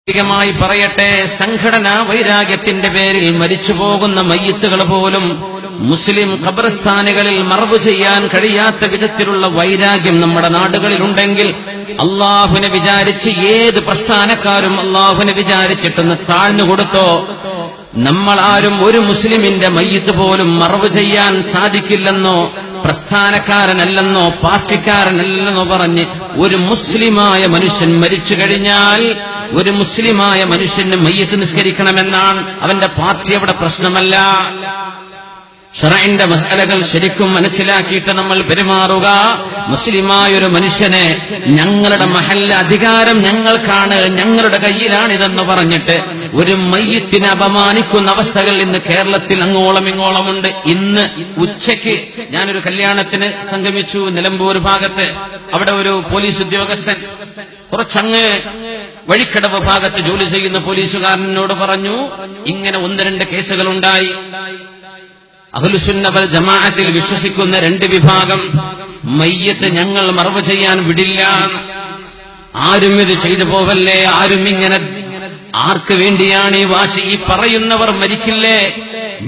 ായി പറയട്ടെ, സംഘടനാ വൈരാഗ്യത്തിന്റെ പേരിൽ മരിച്ചുപോകുന്ന മയ്യിത്തുകൾ പോലും മുസ്ലിം ഖബർസ്ഥാനുകളിൽ മറവ് ചെയ്യാൻ കഴിയാത്ത വിധത്തിലുള്ള വൈരാഗ്യം നമ്മുടെ നാടുകളിലുണ്ടെങ്കിൽ അള്ളാഹുവിനെ വിചാരിച്ച് ഏത് പ്രസ്ഥാനക്കാരും അള്ളാഹുവിനെ വിചാരിച്ചിട്ടൊന്ന് താഴ്ന്നുകൊടുത്തോ, നമ്മളാരും ഒരു മുസ്ലിമിന്റെ മയ്യിത്ത് പോലും മറവ് ചെയ്യാൻ സാധിക്കില്ലെന്നോ, പ്രസ്ഥാനക്കാരനല്ലെന്നോ പാർട്ടിക്കാരനല്ലെന്നോ പറഞ്ഞ് ഒരു മുസ്ലിമായ മനുഷ്യൻ മരിച്ചു കഴിഞ്ഞാൽ ഒരു മുസ്ലിമായ മനുഷ്യന് മയ്യിത്ത് നിസ്കരിക്കണമെന്നാണ്. അവന്റെ പാർട്ടി അവിടെ പ്രശ്നമല്ല. ശറഇന്റെ മസലകൾ ശരിക്കും മനസ്സിലാക്കിയിട്ട് നമ്മൾ പെരുമാറുക. മുസ്ലിമായൊരു മനുഷ്യനെ ഞങ്ങളുടെ മഹല്ല അധികാരം ഞങ്ങൾക്കാണ്, ഞങ്ങളുടെ കയ്യിലാണിതെന്ന് പറഞ്ഞിട്ട് ഒരു മയ്യിത്തിനെ അപമാനിക്കുന്ന അവസ്ഥകൾ ഇന്ന് കേരളത്തിൽ അങ്ങോളം ഇങ്ങോളമുണ്ട്. ഇന്ന് ഉച്ചയ്ക്ക് ഞാനൊരു കല്യാണത്തിന് സംഗമിച്ചു നിലമ്പൂർ ഭാഗത്ത്. അവിടെ ഒരു പോലീസ് ഉദ്യോഗസ്ഥൻ കുറച്ചങ്ങ് വഴിക്കടവ് ഭാഗത്ത് ജോലി ചെയ്യുന്ന പോലീസുകാരനോട് പറഞ്ഞു, ഇങ്ങനെ 1-2 കേസുകളുണ്ടായി. അഹ്ലുസുന്ന വൽ ജമാഅത്തിൽ വിശ്വസിക്കുന്ന 2 വിഭാഗം മയ്യിത്ത് ഞങ്ങൾ മറവ് ചെയ്യാൻ വിടില്ല, ആരും ഇത് ചെയ്തു പോവല്ലേ, ആരും ഇങ്ങനെ ആർക്ക് വേണ്ടിയാണ് ഈ വാശി? ഈ പറയുന്നവർ മരിക്കില്ലേ?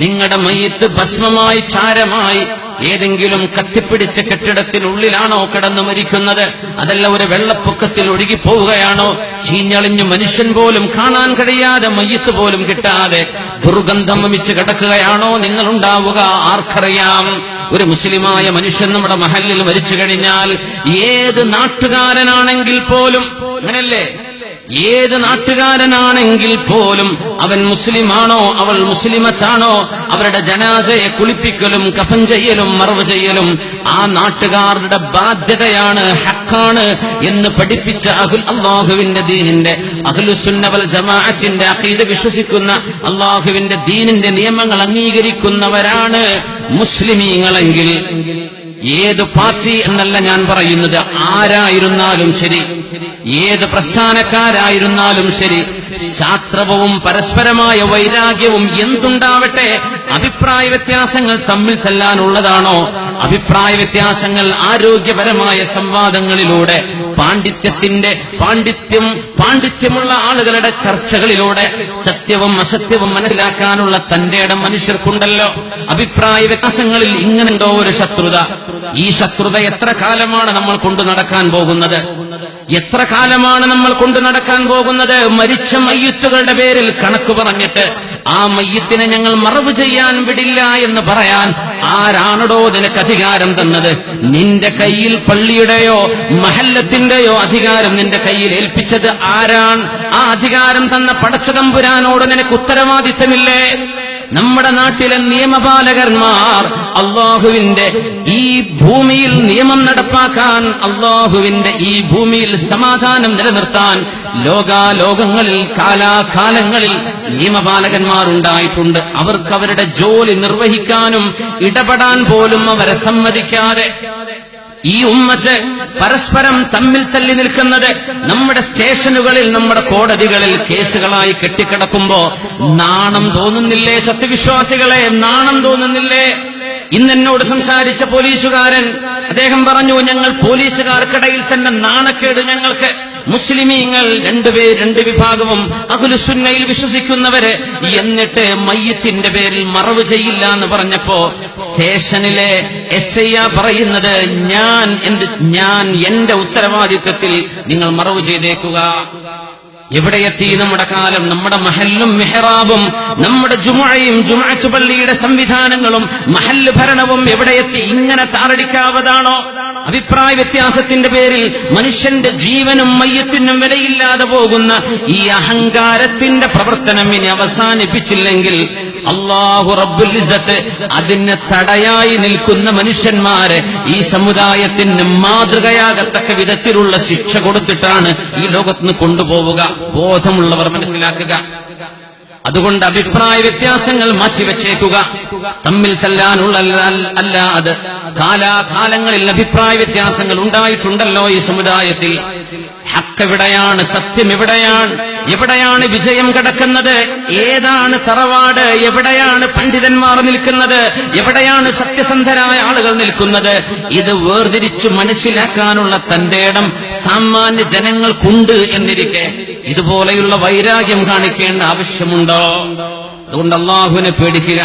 നിങ്ങളുടെ മയ്യിത്ത് ഭസ്മമായി ചാരമായി ഏതെങ്കിലും കത്തിപ്പിടിച്ച കെട്ടിടത്തിനുള്ളിലാണോ കിടന്നു മരിക്കുന്നത്? അതല്ല ഒരു വെള്ളപ്പൊക്കത്തിൽ ഒഴുകിപ്പോവുകയാണോ? ചീഞ്ഞളിഞ്ഞു മനുഷ്യൻ പോലും കാണാൻ കഴിയാതെ മയ്യിത്ത് പോലും കിട്ടാതെ ദുർഗന്ധം വമിച്ച് കിടക്കുകയാണോ നിങ്ങളുണ്ടാവുക? ആർക്കറിയാം? ഒരു മുസ്ലിമായ മനുഷ്യൻ നമ്മുടെ മഹല്ലിൽ മരിച്ചു കഴിഞ്ഞാൽ ഏത് നാട്ടുകാരനാണെങ്കിൽ പോലും, അങ്ങനല്ലേ, ഏത് നാട്ടുകാരനാണെങ്കിൽ പോലും അവൻ മുസ്ലിമാണോ അവൾ മുസ്ലിമത്താണോ, അവരുടെ ജനാസയെ കുളിപ്പിക്കലും കഫൻ ചെയ്യലും മറവ് ചെയ്യലും ആ നാട്ടുകാരുടെ ബാധ്യതയാണ്, ഹക്കാണ് എന്ന് പഠിപ്പിച്ച അല്ലാഹുവിന്റെ ദീനിന്റെ അഹ്ലുസുന്ന വൽ ജമാഅത്തിന്റെ അഖീദ വിശ്വസിക്കുന്ന അല്ലാഹുവിന്റെ ദീനിന്റെ നിയമങ്ങൾ അംഗീകരിക്കുന്നവരാണ് മുസ്ലിമീങ്ങളെങ്കിൽ ഏത് പാർട്ടി എന്നല്ല ഞാൻ പറയുന്നത്, ആരായിരുന്നാലും ശരി, ഏത് പ്രസ്ഥാനക്കാരായിരുന്നാലും ശരി, ശാസ്ത്രവും പരസ്പരമായ വൈരാഗ്യവും എന്തുണ്ടാവട്ടെ, അഭിപ്രായ വ്യത്യാസങ്ങൾ തമ്മിൽ തല്ലാനുള്ളതാണോ? അഭിപ്രായ വ്യത്യാസങ്ങൾ ആരോഗ്യപരമായ സംവാദങ്ങളിലൂടെ, പാണ്ഡിത്യമുള്ള ആളുകളുടെ ചർച്ചകളിലൂടെ സത്യവും അസത്യവും മനസ്സിലാക്കാനുള്ള തന്റെ ഇടം മനുഷ്യർക്കുണ്ടല്ലോ. അഭിപ്രായ വ്യത്യാസങ്ങളിൽ ഇങ്ങനെയുണ്ടോ ഒരു ശത്രുത? ഈ ശത്രുത എത്ര കാലമാണ് നമ്മൾ കൊണ്ടു നടക്കാൻ പോകുന്നത്? എത്ര കാലമാണ് നമ്മൾ കൊണ്ടു നടക്കാൻ പോകുന്നത്? മരിച്ച മയ്യിത്തുകളുടെ പേരിൽ കണക്ക് പറഞ്ഞിട്ട് ആ മയ്യിത്തിനെ ഞങ്ങൾ മറവ് ചെയ്യാൻ വിടില്ല എന്ന് പറയാൻ ആരാണോ നിനക്ക് അധികാരം തന്നത്? നിന്റെ കയ്യിൽ പള്ളിയുടെയോ മഹല്ലത്തിന്റെയോ അധികാരം നിന്റെ കയ്യിൽ ഏൽപ്പിച്ചത് ആരാണ്? ആ അധികാരം തന്ന പടച്ചതമ്പുരാനോട് നിനക്ക് ഉത്തരവാദിത്തമില്ലേ? നമ്മുടെ നാട്ടിലെ നിയമപാലകന്മാർ അള്ളാഹുവിന്റെ ഈ ഭൂമിയിൽ നിയമം നടപ്പാക്കാൻ, അള്ളാഹുവിന്റെ ഈ ഭൂമിയിൽ സമാധാനം നിലനിർത്താൻ ലോകാലോകങ്ങളിൽ കാലാകാലങ്ങളിൽ നിയമപാലകന്മാരുണ്ടായിട്ടുണ്ട്. അവർക്ക് അവരുടെ ജോലി നിർവഹിക്കാനും ഇടപെടാൻ പോലും അവരെ സമ്മതിക്കാതെ ഈ ഉമ്മത്ത് പരസ്പരം തമ്മിൽ തല്ലി നിൽക്കുന്നത് നമ്മുടെ സ്റ്റേഷനുകളിൽ, നമ്മുടെ കോടതികളിൽ കേസുകളായി കെട്ടിക്കിടക്കുമ്പോ നാണം തോന്നുന്നില്ലേ? സത്യവിശ്വാസികളെ, നാണം തോന്നുന്നില്ലേ? ഇന്നെന്നോട് സംസാരിച്ച പോലീസുകാരൻ അദ്ദേഹം പറഞ്ഞു, ഞങ്ങൾ പോലീസുകാർക്കിടയിൽ തന്നെ നാണക്കേട് ഞങ്ങൾക്ക്. മുസ്ലിമീങ്ങൾ 2 വിഭാഗവും അഹ്ലുസുന്നയിൽ വിശ്വസിക്കുന്നവര്, എന്നിട്ട് മയ്യിത്തിന്റെ പേരിൽ മറവ് ചെയ്യില്ല എന്ന് പറഞ്ഞപ്പോ സ്റ്റേഷനിലെ SI പറയുന്നത്, ഞാൻ എന്റെ ഉത്തരവാദിത്വത്തിൽ നിങ്ങൾ മറവ് ചെയ്തേക്കുക. എവിടെയെത്തി നമ്മുടെ കാലം? നമ്മുടെ മഹല്ലും മെഹ്റാബും നമ്മുടെ ജുമുഅയും ജുമുഅത്ത് പള്ളിയുടെ സംവിധാനങ്ങളും മഹല്ല് ഭരണവും എവിടെയെത്തി? ഇങ്ങനെ താറടിക്കാവതാണോ? അഭിപ്രായ വ്യത്യാസത്തിന്റെ പേരിൽ മനുഷ്യന്റെ ജീവനും മയ്യത്തിനും വിലയില്ലാതെ പോകുന്ന ഈ അഹങ്കാരത്തിന്റെ പ്രവർത്തനം ഇനി അവസാനിപ്പിച്ചില്ലെങ്കിൽ അല്ലാഹു റബ്ബുൽ ഇസ്സത്ത് അതിന് തടയായി നിൽക്കുന്ന മനുഷ്യന്മാരെ ഈ സമുദായത്തിന് മാതൃകയാകത്തക്ക വിധത്തിലുള്ള ശിക്ഷ കൊടുത്തിട്ടാണ് ഈ ലോകത്ത് കൊണ്ടുപോവുക. ബോധമുള്ളവർ മനസ്സിലാക്കുക. അതുകൊണ്ട് അഭിപ്രായ വ്യത്യാസങ്ങൾ മാറ്റിവെച്ചേക്കുക. തമ്മിൽ തല്ലാനുള്ള അല്ല അത്. കാലാകാലങ്ങളിൽ അഭിപ്രായ വ്യത്യാസങ്ങൾ ഉണ്ടായിട്ടുണ്ടല്ലോ ഈ സമുദായത്തിൽ. ഹക്ക് എവിടെയാണ്, സത്യം എവിടെയാണ്, എവിടെയാണ് വിജയം കിടക്കുന്നത്, ഏതാണ് തറവാട്, എവിടെയാണ് പണ്ഡിതന്മാർ നിൽക്കുന്നത്, എവിടെയാണ് സത്യസന്ധരായ ആളുകൾ നിൽക്കുന്നത്, ഇത് വേർതിരിച്ചു മനസ്സിലാക്കാനുള്ള തന്റെ ഇടം സാമാന്യ ജനങ്ങൾക്കുണ്ട് എന്നിരിക്കെ ഇതുപോലെയുള്ള വൈരാഗ്യം കാണിക്കേണ്ട ആവശ്യമുണ്ടോ? അതുകൊണ്ട് അല്ലാഹുവിനെ പേടിക്കുക.